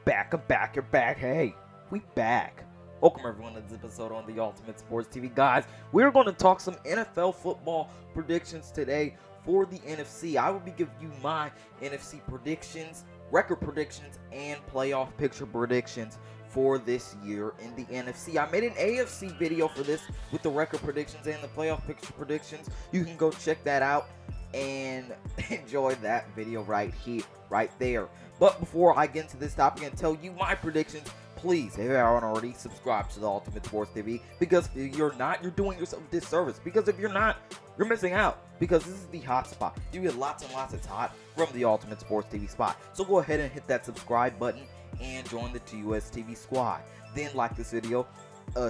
You're back. Hey, we back. Welcome everyone to this episode on the Ultimate Sports TV. Guys, we're going to talk some NFL football predictions today for the NFC. I will be giving you my NFC predictions, record predictions, and playoff picture predictions for this year in the NFC. I made an AFC video for this with the record predictions and the playoff picture predictions. You can go check that out and enjoy that video right there. But before I get into this topic and tell you my predictions, please, if you haven't already, subscribe to the Ultimate Sports TV, because if you're not, you're doing yourself a disservice, because if you're not, you're missing out, because this is the hot spot. You get lots and lots of hot from the Ultimate Sports TV spot. So go ahead and hit that subscribe button and join the TUS TV squad. Then like this video,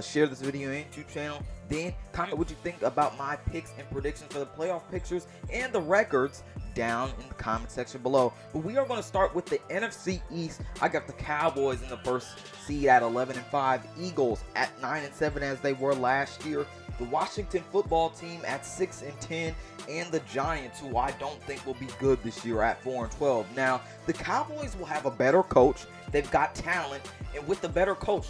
share this video on YouTube channel, then comment what you think about my picks and predictions for the playoff pictures and the records down in the comment section below. But we are going to start with the NFC East. I got the Cowboys in the first seed at 11-5, Eagles at 9-7 as they were last year, the Washington football team at 6-10, and the Giants, who I don't think will be good this year, at 4-12. Now, the Cowboys will have a better coach. They've got talent, and with the better coach,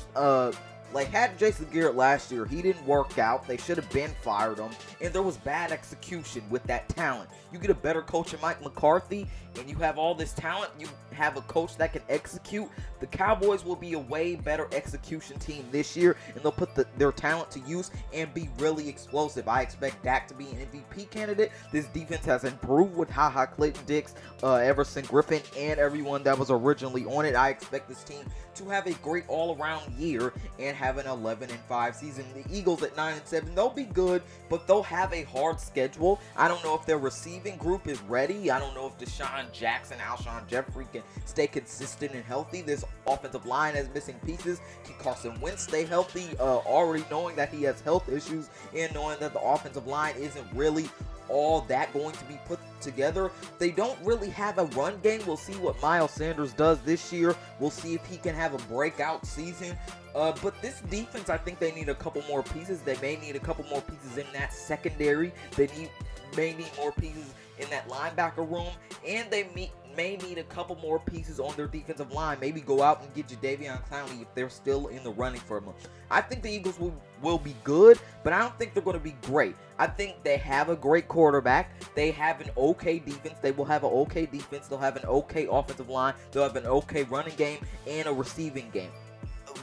had Jason Garrett last year, he didn't work out. They should have been fired him, and there was bad execution with that talent. You get a better coach in Mike McCarthy, and you have all this talent. You have a coach that can execute. The Cowboys will be a way better execution team this year, and they'll put their talent to use and be really explosive. I expect Dak to be an MVP candidate. This defense has improved with Clayton Dix, Everson Griffin, and everyone that was originally on it. I expect this team to have a great all-around year and have an 11-5 season. The Eagles at 9-7, they'll be good, but they'll have a hard schedule. I don't know if their receiving group is ready. I don't know if Deshaun Jackson, Alshon Jeffrey can stay consistent and healthy. This offensive line has missing pieces. Can Carson Wentz stay healthy? Already knowing that he has health issues and knowing that the offensive line isn't really all that going to be put together. They don't really have a run game. We'll see what Miles Sanders does this year. We'll see if he can have a breakout season. But this defense, I think they need a couple more pieces. They may need a couple more pieces in that secondary. They may need more pieces in that linebacker room, and they may need a couple more pieces on their defensive line. Maybe go out and get Jadeveon Clowney if they're still in the running for him. I think the Eagles will be good, but I don't think they're going to be great. I think they have a great quarterback. They have an okay defense. They will have an okay defense. They'll have an okay offensive line. They'll have an okay running game and a receiving game.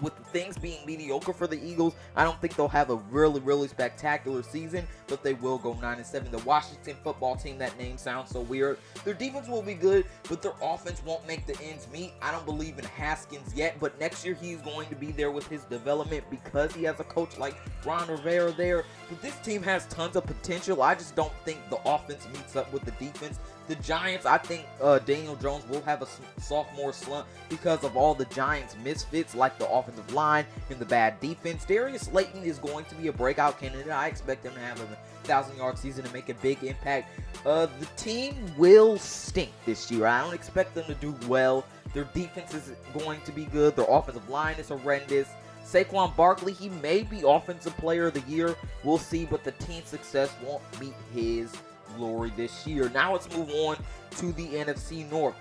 With things being mediocre for the Eagles, I don't think they'll have a really spectacular season, but they will go 9-7. The Washington football team, that name sounds so weird. Their defense will be good, but their offense won't make the ends meet. I don't believe in Haskins yet, but next year he's going to be there with his development because he has a coach like Ron Rivera there. But this team has tons of potential. I just don't think the offense meets up with the defense. The Giants, I think Daniel Jones will have a sophomore slump because of all the Giants' misfits, like the offensive line and the bad defense. Darius Slayton is going to be a breakout candidate. I expect him to have a 1,000-yard season and make a big impact. The team will stink this year. I don't expect them to do well. Their defense is going to be good. Their offensive line is horrendous. Saquon Barkley, he may be Offensive Player of the Year. We'll see, but the team's success won't meet his glory this year. Now let's move on to the NFC North.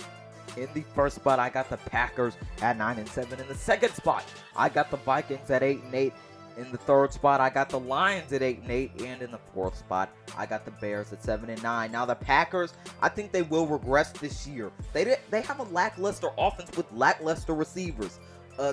In the first spot, I got the Packers at 9-7. In the second spot, I got the Vikings at 8-8. In the third spot, I got the Lions at 8-8. And in the fourth spot, I got the Bears at 7-9. Now the Packers, I think they will regress this year. They have a lackluster offense with lackluster receivers.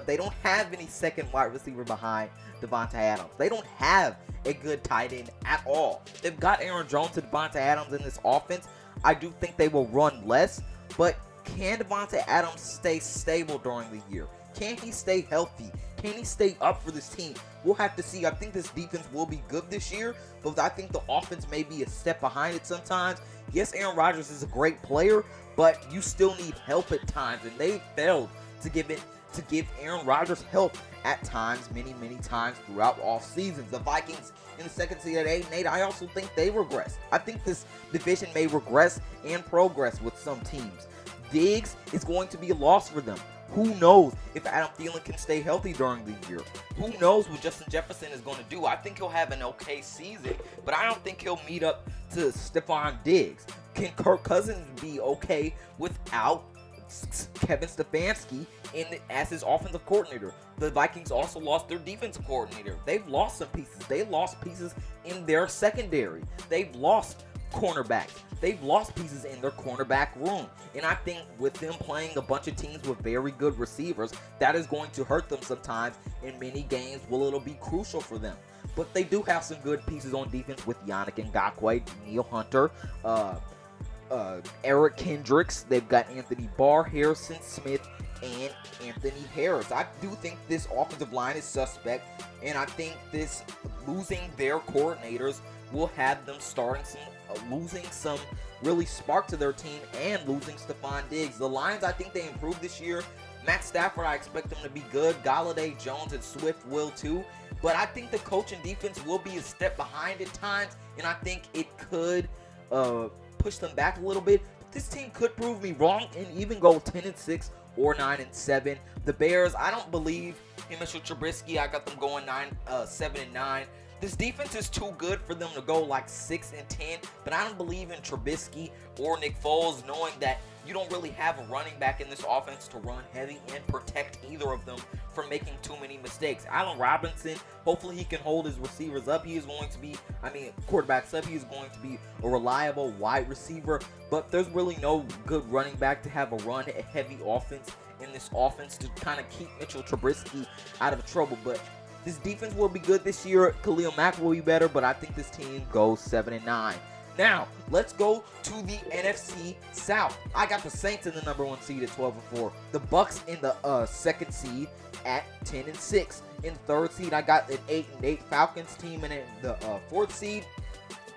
They don't have any second wide receiver behind Devontae Adams. They don't have a good tight end at all. They've got Aaron Jones and Devontae Adams in this offense. I do think they will run less, but can Devontae Adams stay stable during the year? Can he stay healthy? Can he stay up for this team? We'll have to see. I think this defense will be good this year, but I think the offense may be a step behind it sometimes. Yes, Aaron Rodgers is a great player, but you still need help at times, and they failed to give Aaron Rodgers help at times, many times throughout all seasons. The Vikings in the second seed at 8-8, I also think they regress. I think this division may regress and progress with some teams. Diggs is going to be a loss for them. Who knows if Adam Thielen can stay healthy during the year? Who knows what Justin Jefferson is going to do? I think he'll have an okay season, but I don't think he'll meet up to Stephon Diggs. Can Kirk Cousins be okay without Kevin Stefanski as his offensive coordinator. The Vikings also lost their defensive coordinator. They've lost some pieces. They lost pieces in their secondary. They've lost cornerbacks. They've lost pieces in their cornerback room. And I think with them playing a bunch of teams with very good receivers, that is going to hurt them sometimes. In many games, it'll be crucial for them. But they do have some good pieces on defense with Yannick Ngakoue, Neil Hunter, Eric Kendricks. They've got Anthony Barr, Harrison Smith, and Anthony Harris. I do think this offensive line is suspect, and I think this losing their coordinators will have them losing some really spark to their team and losing Stephon Diggs. The Lions, I think they improved this year. Matt Stafford, I expect them to be good. Galladay, Jones, and Swift will too. But I think the coach and defense will be a step behind at times, and I think it could push them back a little bit. But this team could prove me wrong and even go 10-6 or 9-7. The Bears, I don't believe in Mitchell Trubisky. I got them going 7-9. This defense is too good for them to go like 6-10, but I don't believe in Trubisky or Nick Foles, knowing that you don't really have a running back in this offense to run heavy and protect either of them from making too many mistakes. Allen Robinson, hopefully he can hold his receivers up. He is going to be, quarterbacks up. He is going to be a reliable wide receiver, but there's really no good running back to have a run-heavy offense in this offense to kind of keep Mitchell Trubisky out of trouble. But this defense will be good this year. Khalil Mack will be better, but I think this team goes 7-9. Now, let's go to the NFC South. I got the Saints in the number 1 seed at 12-4. The Bucks in the second seed at 10-6. In the third seed, I got an 8-8 Falcons team, and in the fourth seed,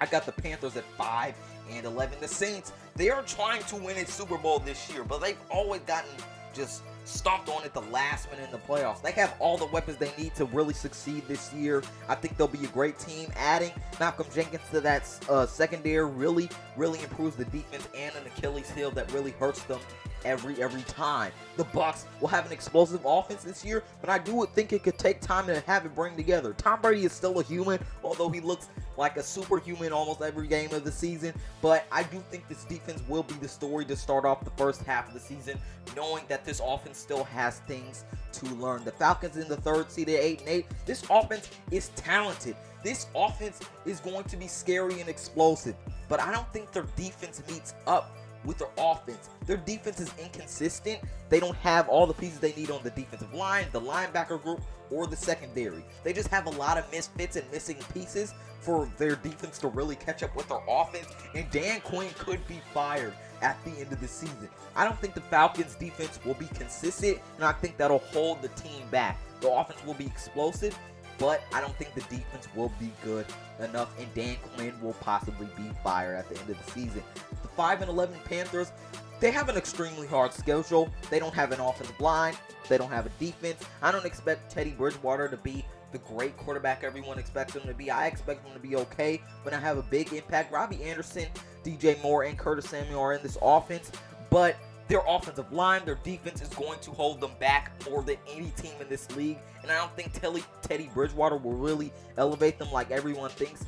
I got the Panthers at 5-11. The Saints, they are trying to win a Super Bowl this year, but they've always gotten just stomped on at the last minute in the playoffs. They have all the weapons they need to really succeed this year. I think they'll be a great team. Adding Malcolm Jenkins to that secondary really improves the defense and an Achilles heel that really hurts them every time. The Bucks will have an explosive offense this year, but I do think it could take time to have it bring together. Tom Brady is still a human, although he looks like a superhuman almost every game of the season, but I do think this defense will be the story to start off the first half of the season, knowing that this offense still has things to learn. The Falcons in the third seed at 8-8. This offense is talented. This offense is going to be scary and explosive, but I don't think their defense meets up with their offense. Their defense is inconsistent. They don't have all the pieces they need on the defensive line, the linebacker group, or the secondary. They just have a lot of misfits and missing pieces for their defense to really catch up with their offense, and Dan Quinn could be fired at the end of the season. I don't think the Falcons defense will be consistent, and I think that'll hold the team back. The offense will be explosive, but I don't think the defense will be good enough, and Dan Quinn will possibly be fired at the end of the season. The 5-11 Panthers, they have an extremely hard schedule. They don't have an offensive line. They don't have a defense. I don't expect Teddy Bridgewater to be the great quarterback everyone expects him to be. I expect him to be okay, but I have a big impact. Robbie Anderson, DJ Moore, and Curtis Samuel are in this offense, but their offensive line, their defense is going to hold them back more than any team in this league. And I don't think Teddy Bridgewater will really elevate them like everyone thinks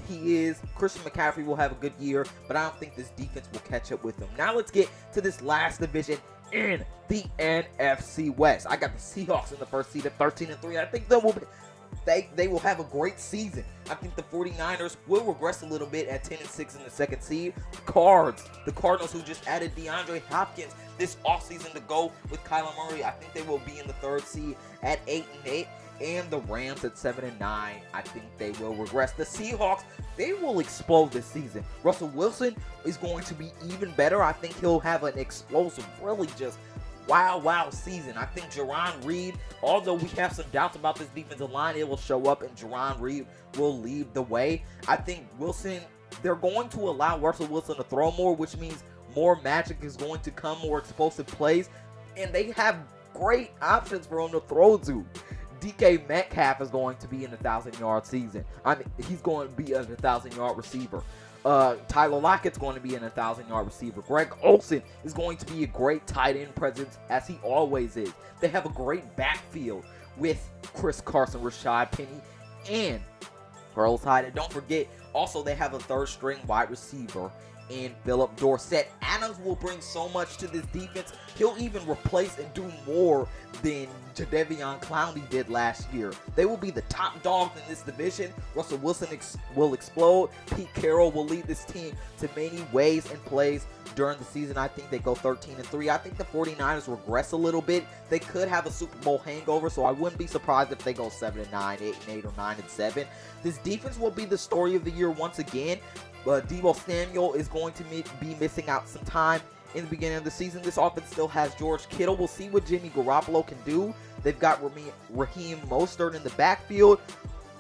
he is. Christian McCaffrey will have a good year, but I don't think this defense will catch up with them. Now let's get to this last division in the NFC West. I got the Seahawks in the first seed at 13-3. I think they will have a great season. I think the 49ers will regress a little bit at 10-6 in the second seed. The Cardinals, who just added DeAndre Hopkins this offseason to go with Kyler Murray, I think they will be in the third seed at 8-8. And the Rams at 7-9, I think they will regress. The Seahawks, they will explode this season. Russell Wilson is going to be even better. I think he'll have an explosive, really just wow season. I think Jerron Reed, although we have some doubts about this defensive line, it will show up and Jerron Reed will lead the way. I think Wilson, they're going to allow Russell Wilson to throw more, which means more magic is going to come, more explosive plays, and they have great options for him to throw to. DK Metcalf is going to be in the 1,000-yard season. He's going to be a 1,000-yard receiver. Tyler Lockett's going to be an 1,000-yard receiver. Greg Olsen is going to be a great tight end presence, as he always is. They have a great backfield with Chris Carson, Rashad Penny, and Carlos Hyde. And don't forget, also they have a third-string wide receiver in Philip Dorsett Adams will bring so much to this defense. He'll even replace and do more than Jadeveon Clowney did last year. They will be the top dogs in this division. Russell Wilson will explode. Pete Carroll will lead this team to many ways and plays during the season. I think they go 13-3. I think the 49ers regress a little bit. They could have a Super Bowl hangover, so I wouldn't be surprised if they go 7-9, 8-8, or 9-7. This defense will be the story of the year once again. Deebo Samuel is going to be missing out some time in the beginning of the season. This offense still has George Kittle. We'll see what Jimmy Garoppolo can do. They've got Raheem Mostert in the backfield.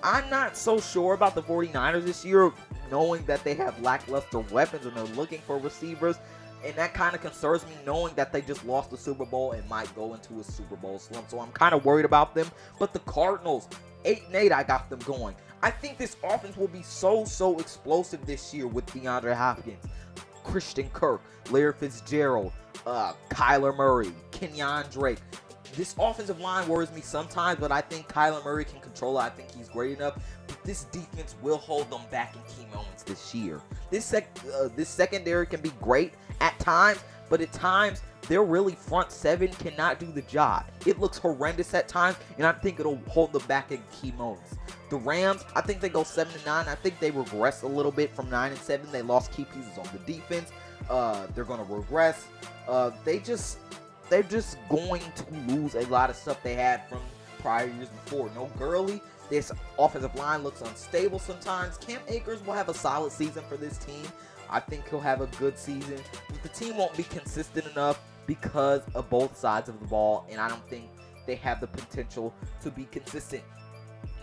I'm not so sure about the 49ers this year, knowing that they have lackluster weapons and they're looking for receivers. And that kind of concerns me, knowing that they just lost the Super Bowl and might go into a Super Bowl slump. So I'm kind of worried about them. But the Cardinals, 8-8, I got them going. I think this offense will be so explosive this year with DeAndre Hopkins, Christian Kirk, Larry Fitzgerald, Kyler Murray, Kenyon Drake. This offensive line worries me sometimes, but I think Kyler Murray can control it. I think he's great enough. But this defense will hold them back in key moments this year. This secondary can be great at times, but at times, their really front seven cannot do the job. It looks horrendous at times, and I think it'll hold them back in key moments. The Rams, I think they go 7-9. I think they regress a little bit from 9-7. They lost key pieces on the defense. They're going to regress. They're just going to lose a lot of stuff they had from prior years before. No Gurley. This offensive line looks unstable sometimes. Cam Akers will have a solid season for this team. I think he'll have a good season. But the team won't be consistent enough because of both sides of the ball, and I don't think they have the potential to be consistent.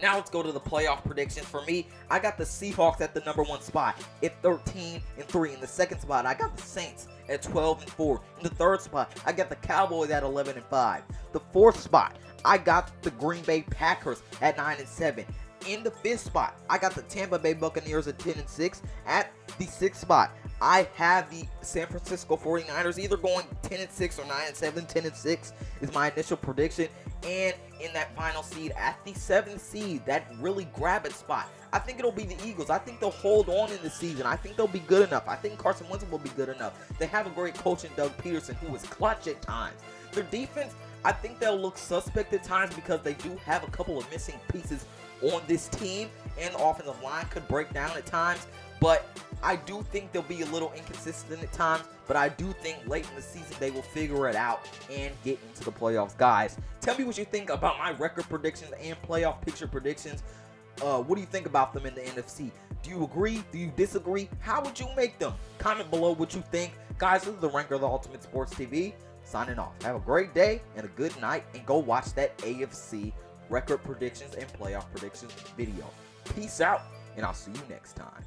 Now let's go to the playoff predictions. For me, I got the Seahawks at the number 1 spot at 13-3. In the second spot, I got the Saints at 12-4. In the third spot, I got the Cowboys at 11-5. The fourth spot, I got the Green Bay Packers at 9-7. In the fifth spot, I got the Tampa Bay Buccaneers at 10-6. At the sixth spot, I have the San Francisco 49ers either going 10-6 or 9-7. 10-6 is my initial prediction. And in that final seed, at the 7th seed, that really grab it spot, I think it'll be the Eagles. I think they'll hold on in the season. I think they'll be good enough. I think Carson Wentz will be good enough. They have a great coach in Doug Peterson, who is clutch at times. Their defense, I think they'll look suspect at times because they do have a couple of missing pieces on this team, and the offensive line could break down at times. But I do think they'll be a little inconsistent at times, but I do think late in the season they will figure it out and get into the playoffs. Guys, tell me what you think about my record predictions and playoff picture predictions. What do you think about them in the NFC? Do you agree? Do you disagree? How would you make them? Comment below what you think. Guys, this is the Ranker of the Ultimate Sports TV, signing off. Have a great day and a good night, and go watch that AFC record predictions and playoff predictions video. Peace out, and I'll see you next time.